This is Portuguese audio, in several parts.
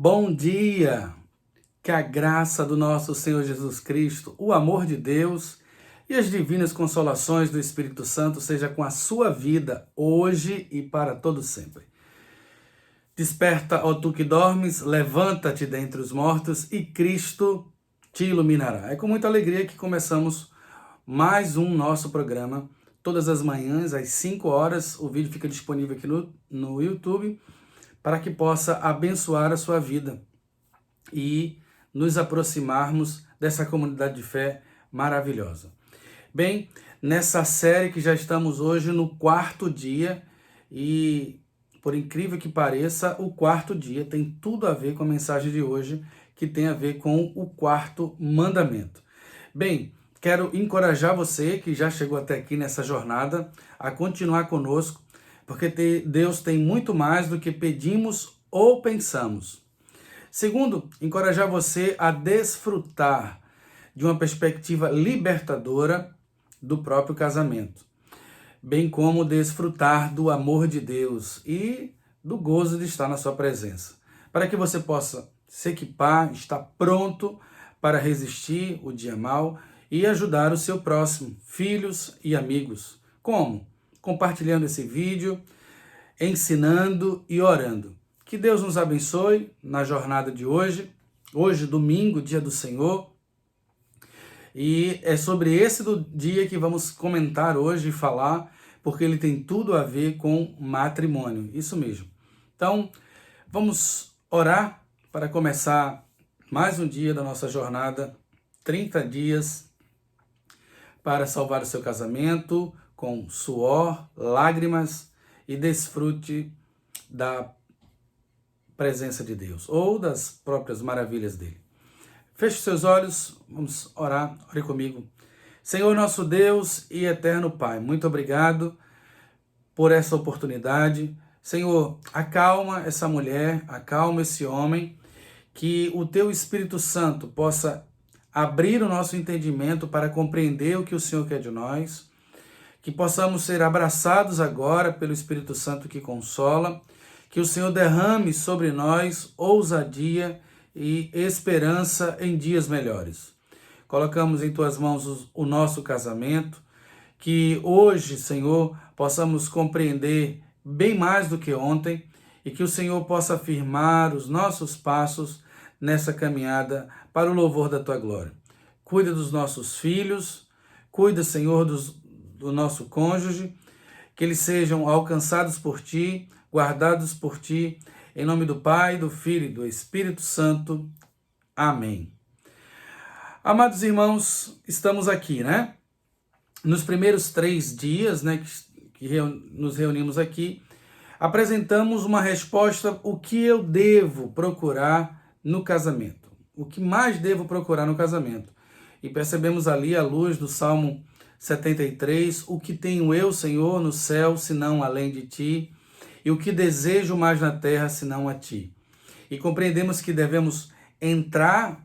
Bom dia! Que a graça do nosso Senhor Jesus Cristo, o amor de Deus e as divinas consolações do Espírito Santo seja com a sua vida hoje e para todo sempre. Desperta, ó tu que dormes, levanta-te dentre os mortos e Cristo te iluminará. É com muita alegria que começamos mais um nosso programa. Todas as manhãs, às 5 horas, o vídeo fica disponível aqui no YouTube para que possa abençoar a sua vida e nos aproximarmos dessa comunidade de fé maravilhosa. Bem, nessa série que já estamos hoje no quarto dia e, por incrível que pareça, o quarto dia tem tudo a ver com a mensagem de hoje, que tem a ver com o quarto mandamento. Bem, quero encorajar você que já chegou até aqui nessa jornada a continuar conosco, porque Deus tem muito mais do que pedimos ou pensamos. Segundo, encorajar você a desfrutar de uma perspectiva libertadora do próprio casamento, bem como desfrutar do amor de Deus e do gozo de estar na sua presença, para que você possa se equipar, estar pronto para resistir o dia mau e ajudar o seu próximo, filhos e amigos. Como? Compartilhando esse vídeo, ensinando e orando. Que Deus nos abençoe na jornada de hoje. Hoje, domingo, dia do Senhor. E é sobre esse do dia que vamos comentar hoje e falar, porque ele tem tudo a ver com matrimônio. Isso mesmo. Então, vamos orar para começar mais um dia da nossa jornada, 30 dias para salvar o seu casamento com suor, lágrimas e desfrute da presença de Deus ou das próprias maravilhas dele. Feche seus olhos, vamos orar, ore comigo. Senhor nosso Deus e eterno Pai, muito obrigado por essa oportunidade. Senhor, acalma essa mulher, acalma esse homem, que o teu Espírito Santo possa abrir o nosso entendimento para compreender o que o Senhor quer de nós, que possamos ser abraçados agora pelo Espírito Santo que consola, que o Senhor derrame sobre nós ousadia e esperança em dias melhores. Colocamos em tuas mãos o nosso casamento, que hoje, Senhor, possamos compreender bem mais do que ontem e que o Senhor possa afirmar os nossos passos nessa caminhada para o louvor da tua glória. Cuida dos nossos filhos, cuida, Senhor, do nosso cônjuge, que eles sejam alcançados por ti, guardados por ti, em nome do Pai, do Filho e do Espírito Santo. Amém. Amados irmãos, estamos aqui, né? Nos primeiros 3 dias, né, que nos reunimos aqui, apresentamos uma resposta: o que eu devo procurar no casamento? O que mais devo procurar no casamento? E percebemos ali, à luz do Salmo 73, o que tenho eu, Senhor, no céu, senão além de ti, e o que desejo mais na terra, senão a ti. E compreendemos que devemos entrar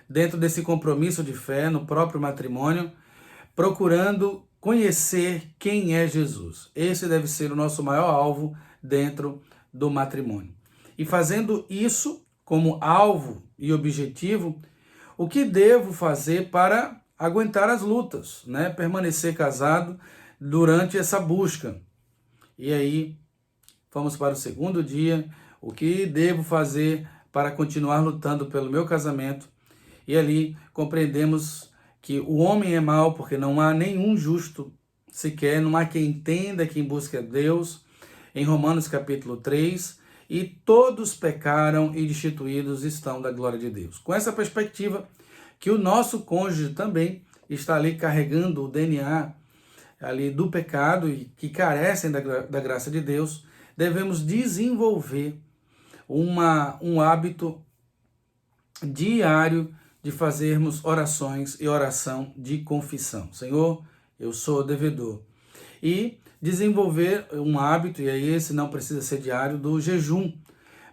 dentro desse compromisso de fé no próprio matrimônio, procurando conhecer quem é Jesus. Esse deve ser o nosso maior alvo dentro do matrimônio. E fazendo isso como alvo e objetivo, o que devo fazer para aguentar as lutas, né? Permanecer casado durante essa busca. E aí, vamos para o segundo dia. O que devo fazer para continuar lutando pelo meu casamento? E ali compreendemos que o homem é mau porque não há nenhum justo sequer, não há quem entenda, quem busque a Deus, em Romanos capítulo 3, e todos pecaram e destituídos estão da glória de Deus. Com essa perspectiva, que o nosso cônjuge também está ali carregando o DNA ali do pecado e que carecem da graça de Deus, devemos desenvolver um hábito diário de fazermos orações e oração de confissão. Senhor, eu sou devedor. E desenvolver um hábito, e aí esse não precisa ser diário, do jejum.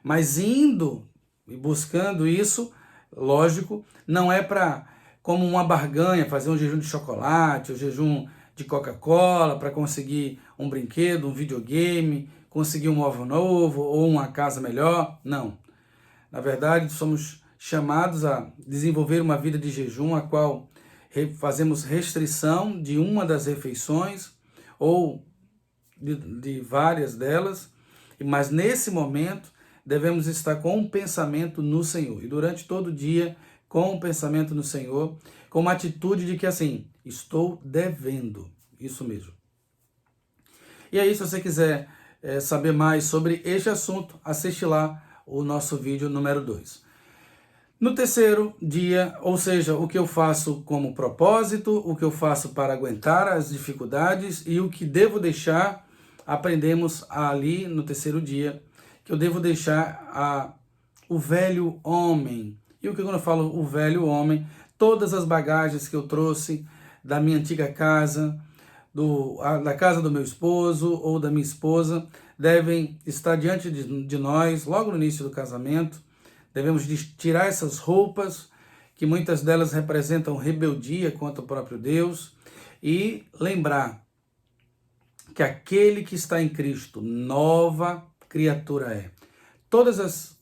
Mas indo e buscando isso, lógico, não é para, como uma barganha, fazer um jejum de chocolate, um jejum de Coca-Cola, para conseguir um brinquedo, um videogame, conseguir um móvel novo ou uma casa melhor. Não. Na verdade, somos chamados a desenvolver uma vida de jejum, a qual fazemos restrição de uma das refeições ou de várias delas, mas nesse momento devemos estar com um pensamento no Senhor. E durante todo o dia, com um pensamento no Senhor, com uma atitude de que assim, estou devendo. Isso mesmo. E aí, se você quiser saber mais sobre este assunto, assiste lá o nosso vídeo número 2. No terceiro dia, ou seja, o que eu faço como propósito, o que eu faço para aguentar as dificuldades e o que devo deixar, aprendemos ali no terceiro dia, que eu devo deixar o velho homem. E o que quando eu falo o velho homem, todas as bagagens que eu trouxe da minha antiga casa, da casa do meu esposo ou da minha esposa, devem estar diante de nós logo no início do casamento. Devemos tirar essas roupas, que muitas delas representam rebeldia contra o próprio Deus, e lembrar que aquele que está em Cristo, nova criatura é. Todas as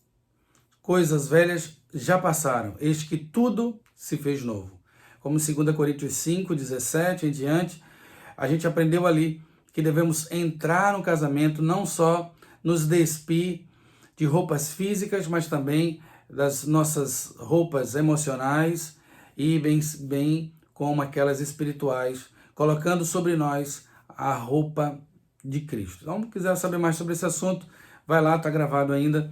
coisas velhas já passaram, eis que tudo se fez novo. Como 2 Coríntios 5, 17 em diante, a gente aprendeu ali que devemos entrar no casamento, não só nos despir de roupas físicas, mas também das nossas roupas emocionais e bem como aquelas espirituais, colocando sobre nós a roupa de Cristo. Então, se quiser saber mais sobre esse assunto, vai lá, está gravado ainda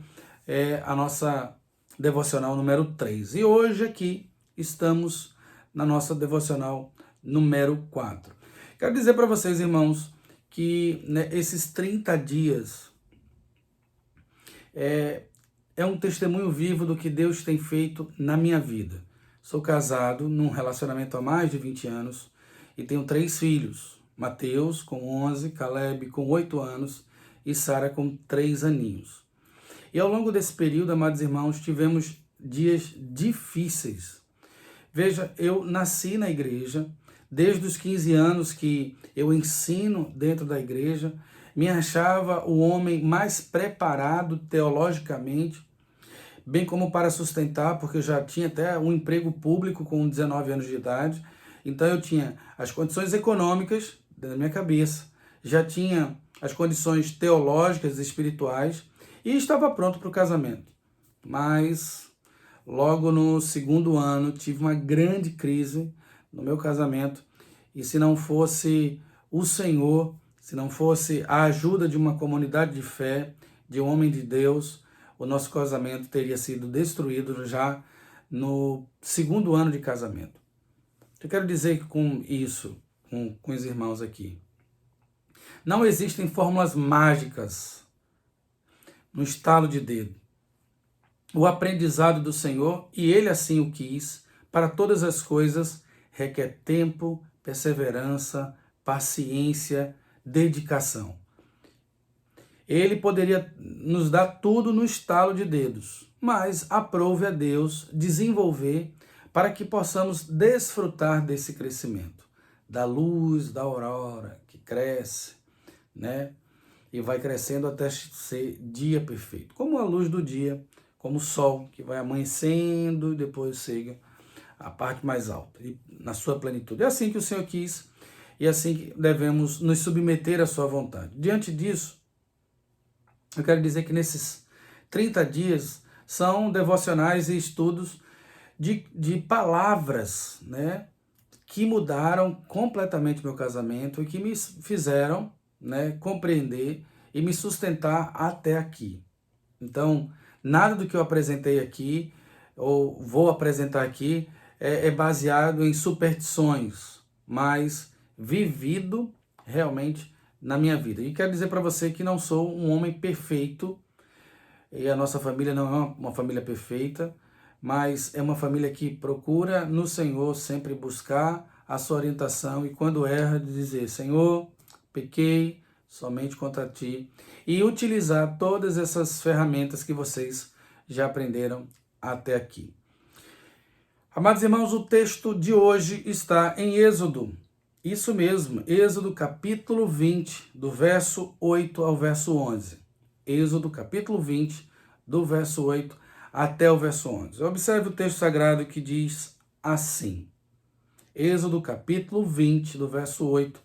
a nossa devocional número 3. E hoje aqui estamos na nossa devocional número 4. Quero dizer para vocês, irmãos, que esses 30 dias é um testemunho vivo do que Deus tem feito na minha vida. Sou casado num relacionamento há mais de 20 anos e tenho 3 filhos. Mateus com 11, Caleb com 8 anos e Sara com 3 aninhos. E ao longo desse período, amados irmãos, tivemos dias difíceis. Veja, eu nasci na igreja, desde os 15 anos que eu ensino dentro da igreja, me achava o homem mais preparado teologicamente, bem como para sustentar, porque eu já tinha até um emprego público com 19 anos de idade, então eu tinha as condições econômicas da minha cabeça, já tinha as condições teológicas e espirituais e estava pronto para o casamento. Mas logo no segundo ano tive uma grande crise no meu casamento e se não fosse o Senhor, se não fosse a ajuda de uma comunidade de fé, de um homem de Deus, o nosso casamento teria sido destruído já no segundo ano de casamento. Eu quero dizer que com isso, com os irmãos aqui, não existem fórmulas mágicas no estalo de dedo. O aprendizado do Senhor, e Ele assim o quis, para todas as coisas, requer tempo, perseverança, paciência, dedicação. Ele poderia nos dar tudo no estalo de dedos, mas aprove a Deus desenvolver para que possamos desfrutar desse crescimento, da luz da aurora que cresce, e vai crescendo até ser dia perfeito, como a luz do dia, como o sol que vai amanhecendo e depois chega a parte mais alta, e na sua plenitude. É assim que o Senhor quis e é assim que devemos nos submeter à sua vontade. Diante disso, eu quero dizer que nesses 30 dias são devocionais e estudos de palavras, que mudaram completamente meu casamento e que me fizeram, compreender e me sustentar até aqui. Então, nada do que eu apresentei aqui, ou vou apresentar aqui, é baseado em superstições, mas vivido realmente na minha vida. E quero dizer para você que não sou um homem perfeito, e a nossa família não é uma família perfeita, mas é uma família que procura no Senhor sempre buscar a sua orientação e quando erra dizer, Senhor, pequei somente contra ti, e utilizar todas essas ferramentas que vocês já aprenderam até aqui. Amados irmãos, o texto de hoje está em Êxodo. Isso mesmo, Êxodo capítulo 20, do verso 8 ao verso 11. Êxodo capítulo 20, do verso 8 até o verso 11. Observe o texto sagrado que diz assim. Êxodo capítulo 20, do verso 8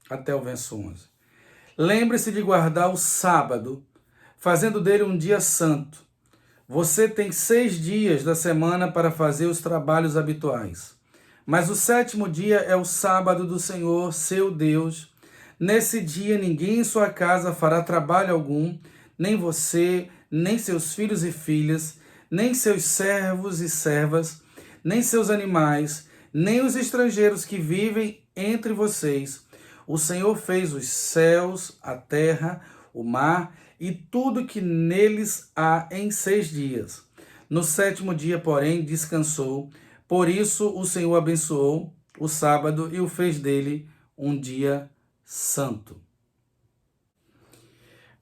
até o verso 11. Lembre-se de guardar o sábado, fazendo dele um dia santo. Você tem 6 dias da semana para fazer os trabalhos habituais. Mas o 7º dia é o sábado do Senhor, seu Deus. Nesse dia ninguém em sua casa fará trabalho algum, nem você, nem seus filhos e filhas, nem seus servos e servas, nem seus animais, nem os estrangeiros que vivem entre vocês. O Senhor fez os céus, a terra, o mar e tudo que neles há em 6 dias. No 7º dia, porém, descansou. Por isso o Senhor abençoou o sábado e o fez dele um dia santo.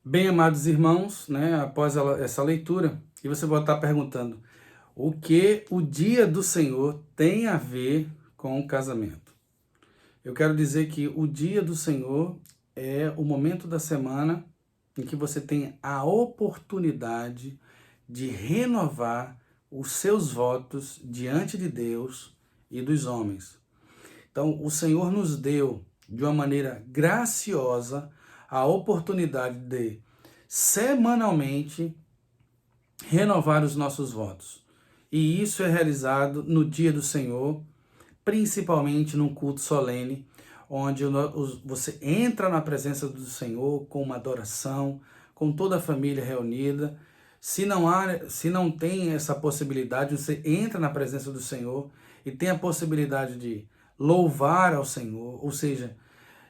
Bem, amados irmãos, após essa leitura, e você pode estar perguntando, o que o dia do Senhor tem a ver com o casamento? Eu quero dizer que o dia do Senhor é o momento da semana em que você tem a oportunidade de renovar os seus votos diante de Deus e dos homens. Então, o Senhor nos deu, de uma maneira graciosa, a oportunidade de, semanalmente, renovar os nossos votos. E isso é realizado no dia do Senhor, principalmente num culto solene, onde você entra na presença do Senhor com uma adoração, com toda a família reunida. Se não tem essa possibilidade, você entra na presença do Senhor e tem a possibilidade de louvar ao Senhor, ou seja,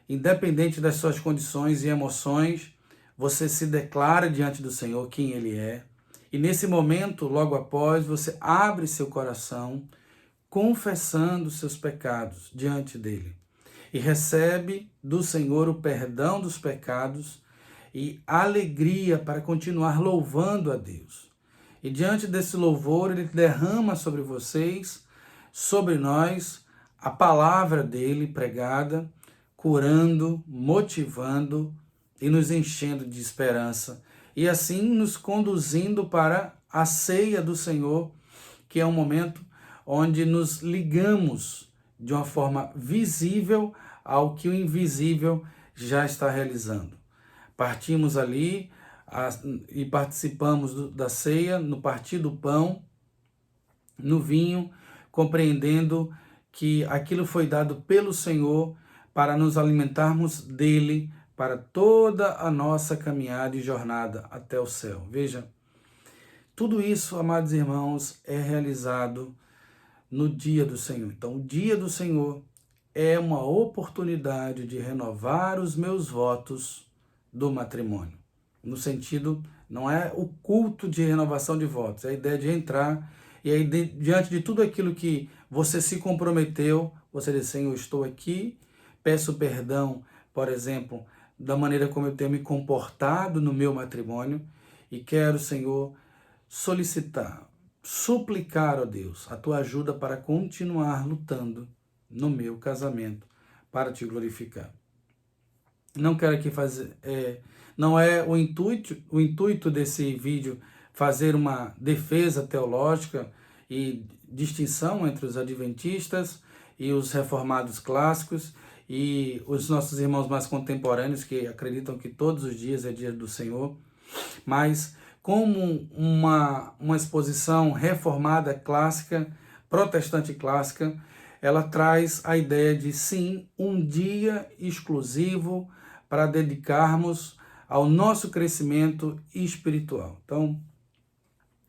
independente das suas condições e emoções, você se declara diante do Senhor quem Ele é. E nesse momento, logo após, você abre seu coração, confessando seus pecados diante dele. E recebe do Senhor o perdão dos pecados e alegria para continuar louvando a Deus. E diante desse louvor, Ele derrama sobre vocês, sobre nós, a palavra dele pregada, curando, motivando e nos enchendo de esperança. E assim nos conduzindo para a ceia do Senhor, que é um momento onde nos ligamos de uma forma visível ao que o invisível já está realizando. Partimos ali e participamos da ceia, no partir do pão, no vinho, compreendendo que aquilo foi dado pelo Senhor para nos alimentarmos dele para toda a nossa caminhada e jornada até o céu. Veja, tudo isso, amados irmãos, é realizado no dia do Senhor. Então, o dia do Senhor é uma oportunidade de renovar os meus votos do matrimônio. No sentido, não é o culto de renovação de votos, é a ideia de entrar e aí, diante de tudo aquilo que você se comprometeu, você diz, Senhor, eu estou aqui, peço perdão, por exemplo, da maneira como eu tenho me comportado no meu matrimônio e quero, Senhor, solicitar, suplicar, ó Deus, a tua ajuda para continuar lutando no meu casamento, para te glorificar. Não quero aqui fazer, não é o intuito desse vídeo fazer uma defesa teológica e distinção entre os adventistas e os reformados clássicos e os nossos irmãos mais contemporâneos que acreditam que todos os dias é dia do Senhor, mas como uma exposição reformada clássica, protestante clássica, ela traz a ideia de, sim, um dia exclusivo para dedicarmos ao nosso crescimento espiritual. Então,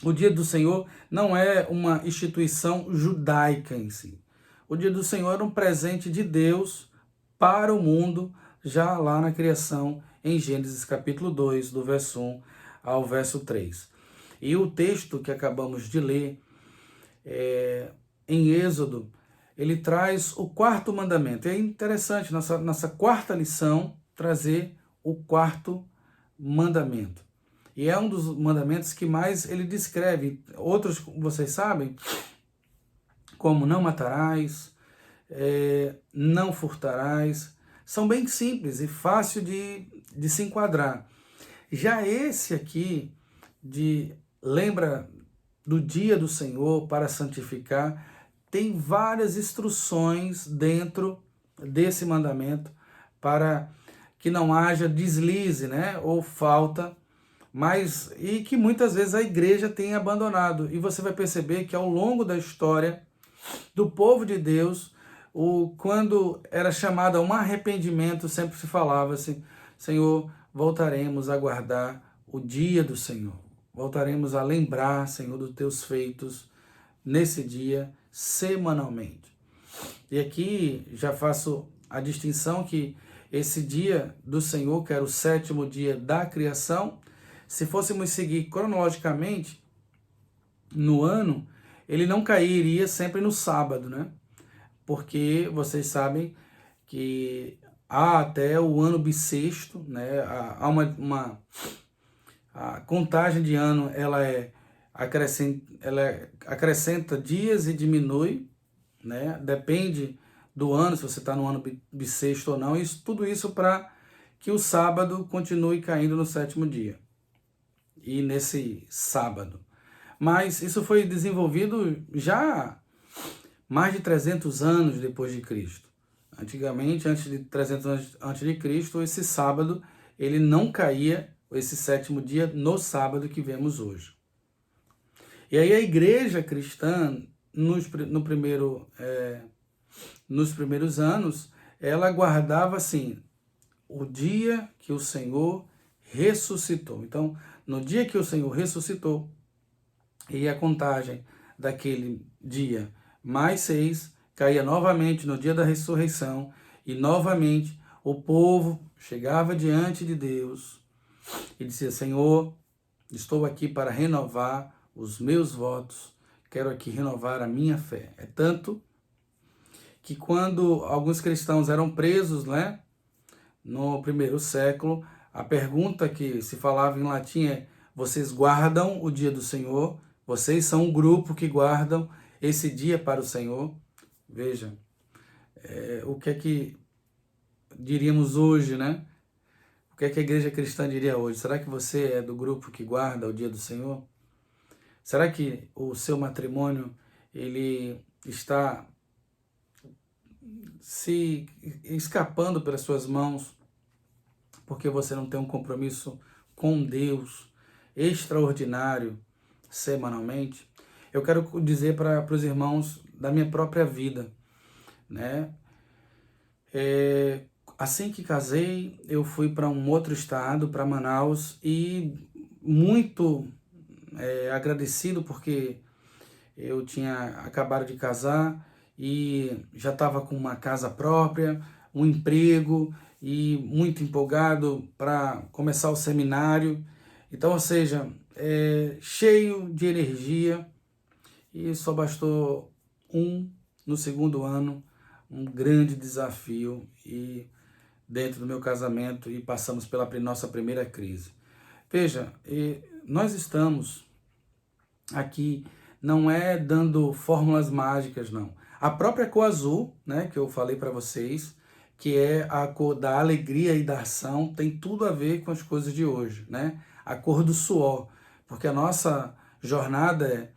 o dia do Senhor não é uma instituição judaica em si. O dia do Senhor era um presente de Deus para o mundo, já lá na criação, em Gênesis capítulo 2, do verso 1 ao verso 3. E o texto que acabamos de ler, em Êxodo, ele traz o 4º mandamento. É interessante, nossa 4ª lição, trazer o 4º mandamento. E é um dos mandamentos que mais ele descreve. Outros, vocês sabem, como não matarás, não furtarás, são bem simples e fácil de se enquadrar. Já esse aqui, lembra do dia do Senhor para santificar, tem várias instruções dentro desse mandamento para que não haja deslize, né, ou falta, mas e que muitas vezes a igreja tem abandonado. E você vai perceber que ao longo da história do povo de Deus, quando era chamado a um arrependimento, sempre se falava assim: Senhor, voltaremos a guardar o dia do Senhor. Voltaremos a lembrar, Senhor, dos teus feitos nesse dia, semanalmente. E aqui já faço a distinção que esse dia do Senhor, que era o 7º dia da criação, se fôssemos seguir cronologicamente no ano, ele não cairia sempre no sábado, né? Porque vocês sabem que há até o ano bissexto, né? Há a contagem de ano, ela acrescenta dias e diminui, né? Depende do ano, se você está no ano bissexto ou não. Tudo isso para que o sábado continue caindo no 7º dia. E nesse sábado. Mas isso foi desenvolvido já mais de 300 anos depois de Cristo. Antigamente, antes de 300 anos antes de Cristo, esse sábado, ele não caía, esse 7º dia, no sábado que vemos hoje. E aí a igreja cristã, nos primeiros anos, ela guardava assim, o dia que o Senhor ressuscitou. Então, no dia que o Senhor ressuscitou, e a contagem daquele dia mais 6 caía novamente no dia da ressurreição, e novamente o povo chegava diante de Deus e dizia: Senhor, estou aqui para renovar os meus votos, quero aqui renovar a minha fé. É tanto que quando alguns cristãos eram presos, né, no primeiro século, a pergunta que se falava em latim é: vocês guardam o dia do Senhor? Vocês são um grupo que guardam esse dia para o Senhor? Veja, o que é que diríamos hoje, né? O que é que a igreja cristã diria hoje? Será que você é do grupo que guarda o dia do Senhor? Será que o seu matrimônio, ele está se escapando pelas suas mãos porque você não tem um compromisso com Deus extraordinário semanalmente? Eu quero dizer para os irmãos da minha própria vida, né? Assim que casei, eu fui para um outro estado, para Manaus, e muito agradecido porque eu tinha acabado de casar e já estava com uma casa própria, um emprego e muito empolgado para começar o seminário. Então, ou seja, cheio de energia, e só bastou no 2º ano, um grande desafio e dentro do meu casamento, e passamos pela nossa primeira crise. Veja, nós estamos aqui, não é dando fórmulas mágicas, não. A própria cor azul, né, que eu falei para vocês, que é a cor da alegria e da ação, tem tudo a ver com as coisas de hoje, né? A cor do suor, porque a nossa jornada é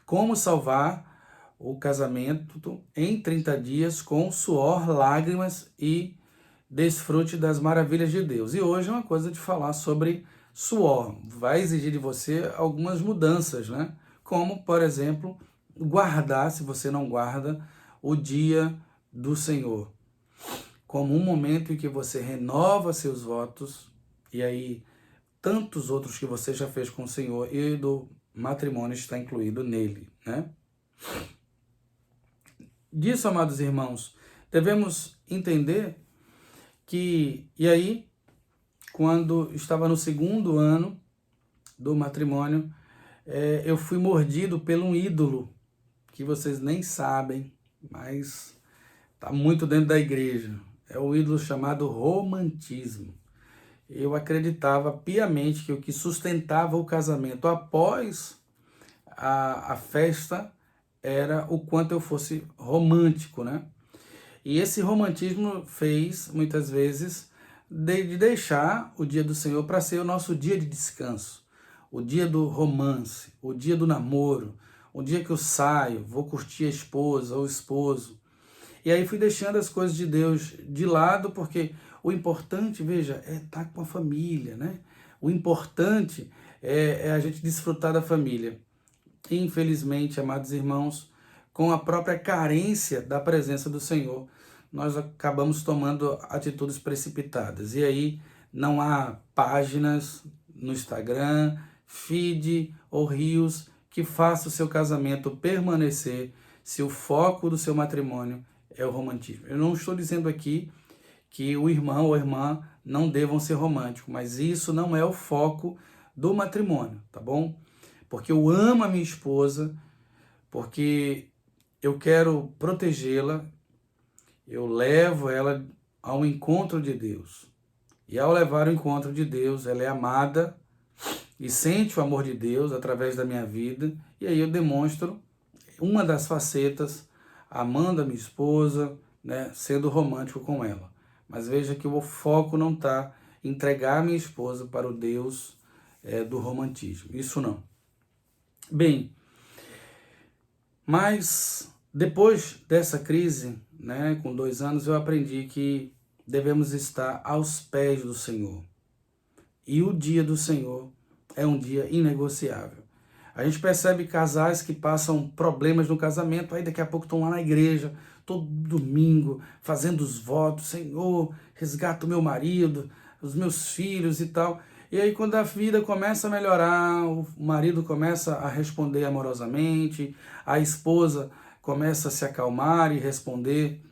como salvar o casamento em 30 dias com suor, lágrimas e desfrute das maravilhas de Deus. E hoje é uma coisa de falar sobre suor. Vai exigir de você algumas mudanças, né? Como, por exemplo, guardar, se você não guarda, o dia do Senhor, como um momento em que você renova seus votos, e aí tantos outros que você já fez com o Senhor, e do matrimônio está incluído nele, né? Disso, amados irmãos, devemos entender que, e aí, quando estava no 2º ano do matrimônio, eu fui mordido por um ídolo, que vocês nem sabem, mas está muito dentro da igreja. É o ídolo chamado romantismo. Eu acreditava piamente que o que sustentava o casamento após a festa era o quanto eu fosse romântico, né? E esse romantismo fez, muitas vezes, de deixar o dia do Senhor para ser o nosso dia de descanso. o dia do romance, o dia do namoro, o dia que eu saio, vou curtir a esposa ou o esposo. E aí fui deixando as coisas de Deus de lado, porque o importante, veja, é estar com a família, né? O importante é a gente desfrutar da família. Infelizmente, amados irmãos, com a própria carência da presença do Senhor, nós acabamos tomando atitudes precipitadas. E aí não há páginas no Instagram, feed ou rios que faça o seu casamento permanecer se o foco do seu matrimônio é o romantismo. Eu não estou dizendo aqui que o irmão ou a irmã não devam ser românticos, mas isso não é o foco do matrimônio, tá bom? Porque eu amo a minha esposa, porque eu quero protegê-la, eu levo ela ao encontro de Deus. E ao levar ao encontro de Deus, ela é amada e sente o amor de Deus através da minha vida, e aí eu demonstro uma das facetas, amando a minha esposa, né, sendo romântico com ela. Mas veja que o foco não está em entregar a minha esposa para o Deus do romantismo. Isso não. Bem, mas depois dessa crise, né, com 2 anos, eu aprendi que devemos estar aos pés do Senhor. E o dia do Senhor é um dia inegociável. A gente percebe casais que passam problemas no casamento, aí daqui a pouco estão lá na igreja, todo domingo, fazendo os votos, Senhor, resgata o meu marido, os meus filhos e tal. E aí quando a vida começa a melhorar, o marido começa a responder amorosamente, a esposa começa a se acalmar e responder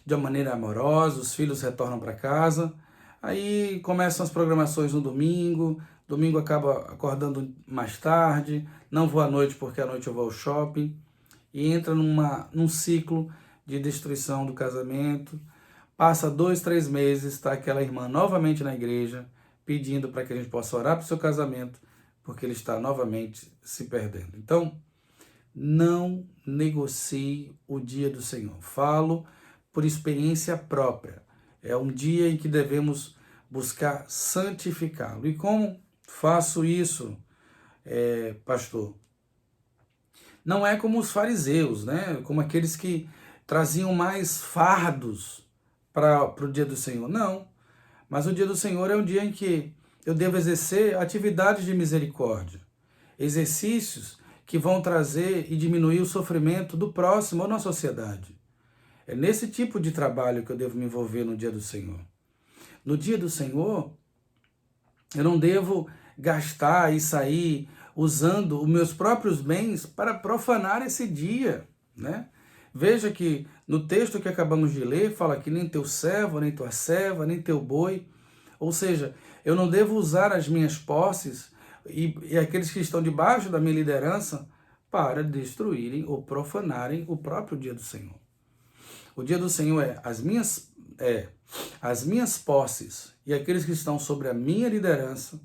de uma maneira amorosa, os filhos retornam para casa, aí começam as programações no domingo, domingo acaba acordando mais tarde, não vou à noite porque à noite eu vou ao shopping, e entra num ciclo de destruição do casamento. Passa 2, 3 meses, está aquela irmã novamente na igreja, pedindo para que a gente possa orar para o seu casamento, porque ele está novamente se perdendo. Então, não negocie o dia do Senhor. Falo por experiência própria. É um dia em que devemos buscar santificá-lo. E como faço isso, pastor? Não é como os fariseus, né? Como aqueles que traziam mais fardos para o dia do Senhor. Não. Mas o dia do Senhor é um dia em que eu devo exercer atividades de misericórdia. Exercícios que vão trazer e diminuir o sofrimento do próximo ou na sociedade. É nesse tipo de trabalho que eu devo me envolver no dia do Senhor. No dia do Senhor, eu não devo gastar e sair usando os meus próprios bens para profanar esse dia, né? Veja que no texto que acabamos de ler, fala que nem teu servo, nem tua serva, nem teu boi. Ou seja, eu não devo usar as minhas posses e aqueles que estão debaixo da minha liderança para destruírem ou profanarem o próprio dia do Senhor. O dia do Senhor é as minhas posses e aqueles que estão sobre a minha liderança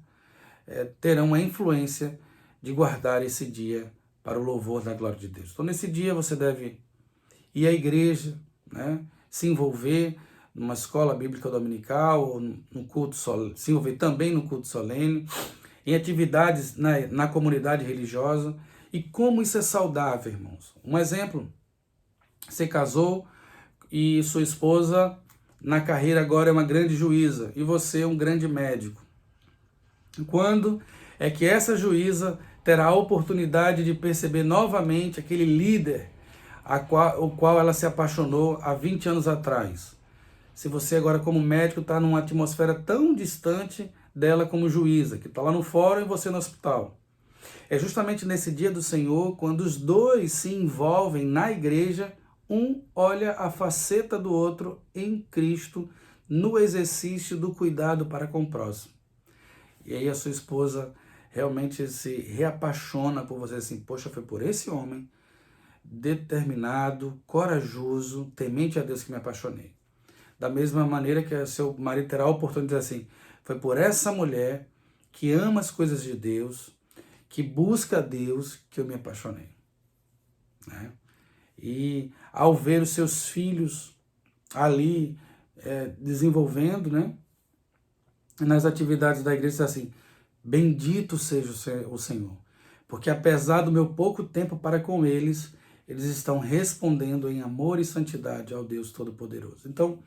terão a influência de guardar esse dia para o louvor da glória de Deus. Então, nesse dia você deve ir à igreja, né? Se envolver numa escola bíblica dominical, ou no culto se envolver também no culto solene, em atividades na comunidade religiosa. E como isso é saudável, irmãos? Um exemplo, você casou e sua esposa na carreira agora é uma grande juíza e você é um grande médico. Quando é que essa juíza terá a oportunidade de perceber novamente aquele líder o qual ela se apaixonou há 20 anos atrás? Se você agora como médico está numa atmosfera tão distante dela como juíza, que está lá no fórum e você no hospital. É justamente nesse dia do Senhor, quando os dois se envolvem na igreja, um olha a faceta do outro em Cristo, no exercício do cuidado para com o próximo. E aí a sua esposa realmente se reapaixona por você, assim, poxa, foi por esse homem determinado, corajoso, temente a Deus que me apaixonei. Da mesma maneira que seu marido terá a oportunidade de dizer assim, foi por essa mulher que ama as coisas de Deus, que busca a Deus, que eu me apaixonei. Né? E ao ver os seus filhos ali desenvolvendo, né, nas atividades da igreja, assim, Bendito seja o Senhor, porque apesar do meu pouco tempo para com eles, eles estão respondendo em amor e santidade ao Deus Todo-Poderoso. Então,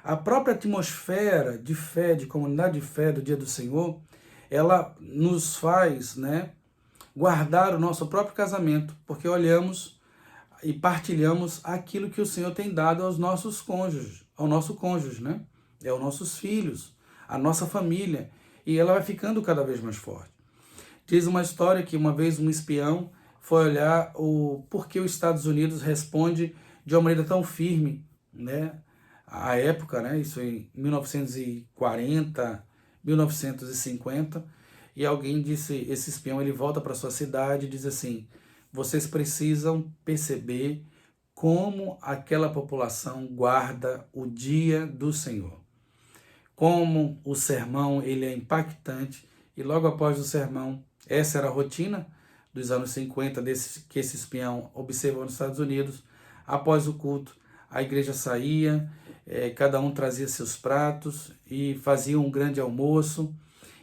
a própria atmosfera de fé, de comunidade de fé do Dia do Senhor, ela nos faz, né, guardar o nosso próprio casamento, porque olhamos e partilhamos aquilo que o Senhor tem dado aos nossos cônjuges, ao nosso cônjuge, né? Aos nossos filhos, a nossa família, e ela vai ficando cada vez mais forte. Diz uma história que uma vez um espião foi olhar o porquê os Estados Unidos responde de uma maneira tão firme, né? À época, né? Isso em 1940, 1950, e alguém disse, esse espião ele volta para sua cidade e diz assim: vocês precisam perceber como aquela população guarda o dia do Senhor. Como o sermão ele é impactante, e logo após o sermão, essa era a rotina dos anos 50 que esse espião observou nos Estados Unidos. Após o culto, a igreja saía, cada um trazia seus pratos e fazia um grande almoço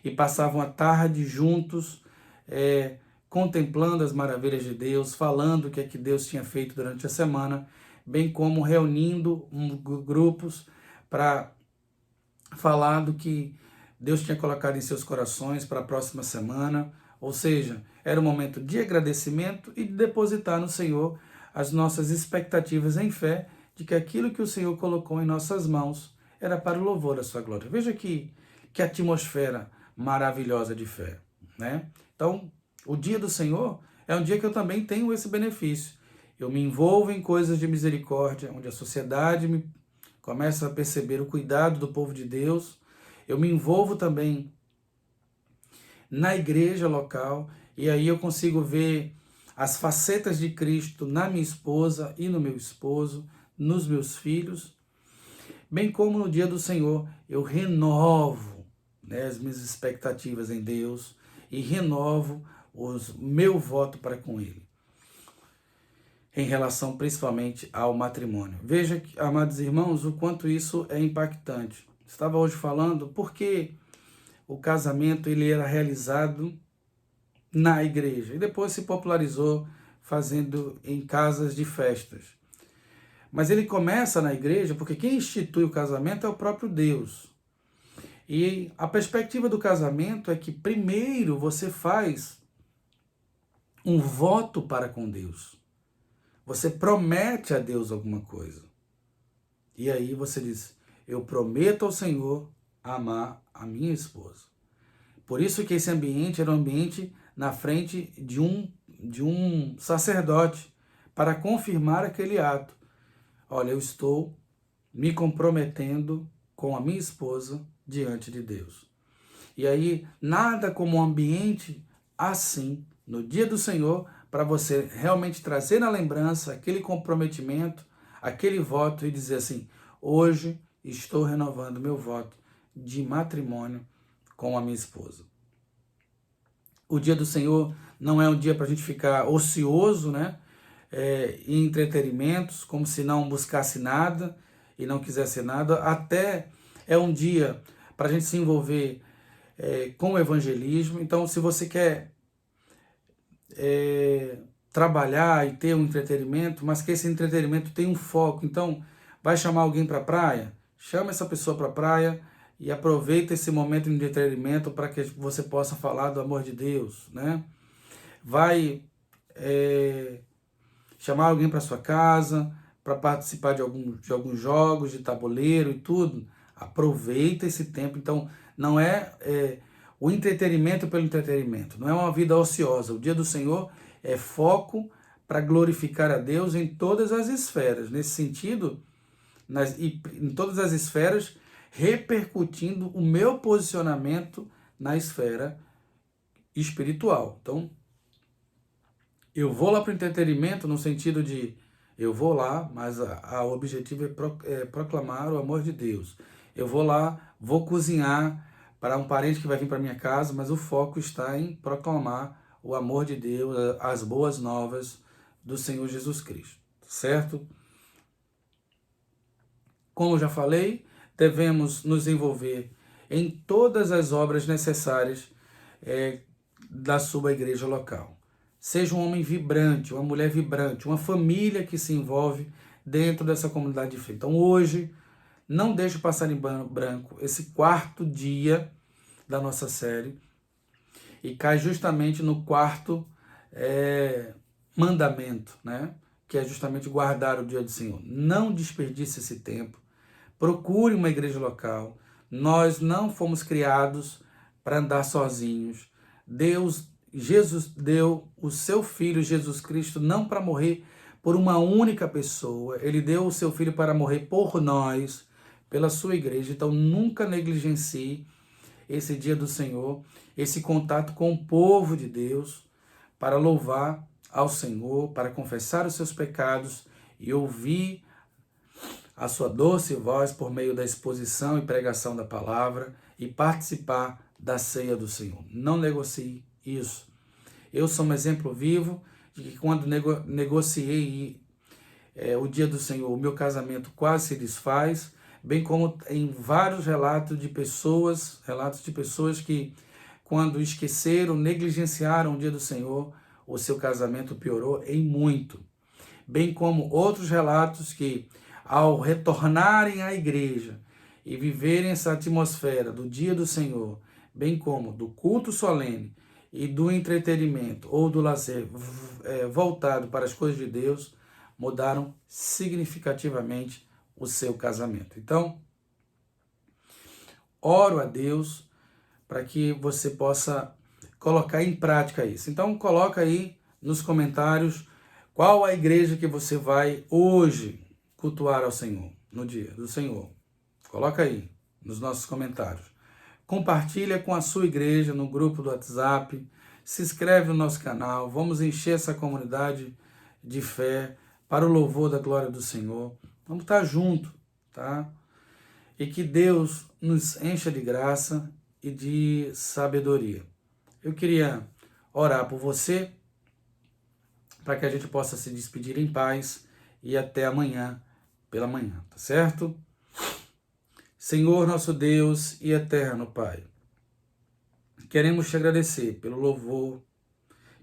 e passavam a tarde juntos, contemplando as maravilhas de Deus, falando o que é que Deus tinha feito durante a semana, bem como reunindo grupos para falar do que Deus tinha colocado em seus corações para a próxima semana. Ou seja, era um momento de agradecimento e de depositar no Senhor as nossas expectativas em fé de que aquilo que o Senhor colocou em nossas mãos era para o louvor da sua glória. Veja que atmosfera maravilhosa de fé, né? Então, o dia do Senhor é um dia que eu também tenho esse benefício. Eu me envolvo em coisas de misericórdia, onde a sociedade começa a perceber o cuidado do povo de Deus. Eu me envolvo também na igreja local, e aí eu consigo ver as facetas de Cristo na minha esposa e no meu esposo, nos meus filhos, bem como no dia do Senhor eu renovo, né, as minhas expectativas em Deus e renovo o meu voto para com Ele, em relação principalmente ao matrimônio. Veja, amados irmãos, o quanto isso é impactante. Estava hoje falando porque o casamento ele era realizado na igreja e depois se popularizou fazendo em casas de festas. Mas ele começa na igreja porque quem institui o casamento é o próprio Deus. E a perspectiva do casamento é que primeiro você faz um voto para com Deus. Você promete a Deus alguma coisa. E aí você diz: eu prometo ao Senhor amar a minha esposa. Por isso que esse ambiente era um ambiente na frente de um sacerdote para confirmar aquele ato. Olha, eu estou me comprometendo com a minha esposa diante de Deus. E aí, nada como um ambiente assim, no dia do Senhor, para você realmente trazer na lembrança aquele comprometimento, aquele voto e dizer assim: hoje estou renovando meu voto de matrimônio com a minha esposa. O dia do Senhor não é um dia para a gente ficar ocioso, né? Em entretenimentos, como se não buscasse nada e não quisesse nada. Até é um dia para a gente se envolver com o evangelismo. Então, se você quer trabalhar e ter um entretenimento, mas que esse entretenimento tenha um foco, então vai chamar alguém para a praia? Chama essa pessoa para a praia e aproveita esse momento de entretenimento para que você possa falar do amor de Deus, né? Vai chamar alguém para sua casa para participar de alguns jogos de tabuleiro e tudo. Aproveita esse tempo. Então, não é o entretenimento pelo entretenimento, não é uma vida ociosa. O dia do Senhor é foco para glorificar a Deus em todas as esferas. Nesse sentido, em todas as esferas, repercutindo o meu posicionamento na esfera espiritual. Então, eu vou lá para o entretenimento no sentido de eu vou lá, mas o objetivo é proclamar o amor de Deus. Eu vou lá, vou cozinhar para um parente que vai vir para minha casa, mas o foco está em proclamar o amor de Deus, as boas novas do Senhor Jesus Cristo, certo? Como já falei, devemos nos envolver em todas as obras necessárias da sua igreja local. Seja um homem vibrante, uma mulher vibrante, uma família que se envolve dentro dessa comunidade de fé. Então hoje, não deixe passar em branco esse 4º dia da nossa série e cai justamente no 4º mandamento, né? Que é justamente guardar o dia do Senhor. Não desperdice esse tempo. Procure uma igreja local. Nós não fomos criados para andar sozinhos. Jesus deu o seu Filho Jesus Cristo não para morrer por uma única pessoa. Ele deu o seu Filho para morrer por nós, pela sua igreja. Então nunca negligencie esse dia do Senhor, esse contato com o povo de Deus, para louvar ao Senhor, para confessar os seus pecados e ouvir a sua doce voz por meio da exposição e pregação da palavra e participar da ceia do Senhor. Não negocie isso. Eu sou um exemplo vivo de que quando negociei o dia do Senhor, o meu casamento quase se desfaz, bem como em vários relatos de pessoas que quando esqueceram, negligenciaram o dia do Senhor, o seu casamento piorou em muito. Bem como outros relatos que, ao retornarem à igreja e viverem essa atmosfera do dia do Senhor, bem como do culto solene e do entretenimento ou do lazer voltado para as coisas de Deus, mudaram significativamente o seu casamento. Então, oro a Deus para que você possa colocar em prática isso. Então, coloca aí nos comentários qual a igreja que você vai hoje cultuar ao Senhor, no dia do Senhor. Coloca aí nos nossos comentários. Compartilha com a sua igreja no grupo do WhatsApp. Se inscreve no nosso canal. Vamos encher essa comunidade de fé para o louvor da glória do Senhor. Vamos estar juntos, tá? E que Deus nos encha de graça e de sabedoria. Eu queria orar por você, para que a gente possa se despedir em paz e até amanhã pela manhã, tá certo? Senhor, nosso Deus e eterno Pai, queremos te agradecer pelo louvor,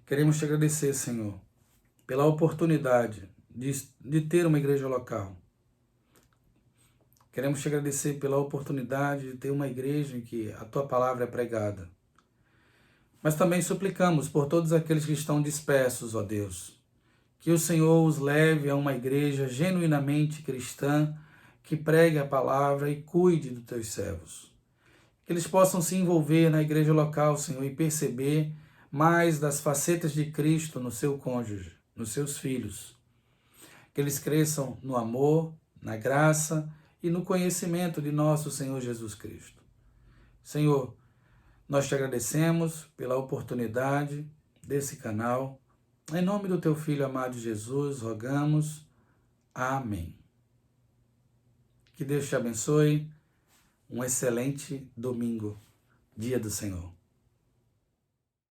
queremos te agradecer, Senhor, pela oportunidade de ter uma igreja local. Queremos te agradecer pela oportunidade de ter uma igreja em que a tua palavra é pregada. Mas também suplicamos por todos aqueles que estão dispersos, ó Deus, que o Senhor os leve a uma igreja genuinamente cristã, que pregue a palavra e cuide dos teus servos. Que eles possam se envolver na igreja local, Senhor, e perceber mais das facetas de Cristo no seu cônjuge, nos seus filhos. Que eles cresçam no amor, na graça e no conhecimento de nosso Senhor Jesus Cristo. Senhor, nós te agradecemos pela oportunidade desse canal. Em nome do teu Filho amado Jesus, rogamos. Amém. Que Deus te abençoe. Um excelente domingo, dia do Senhor.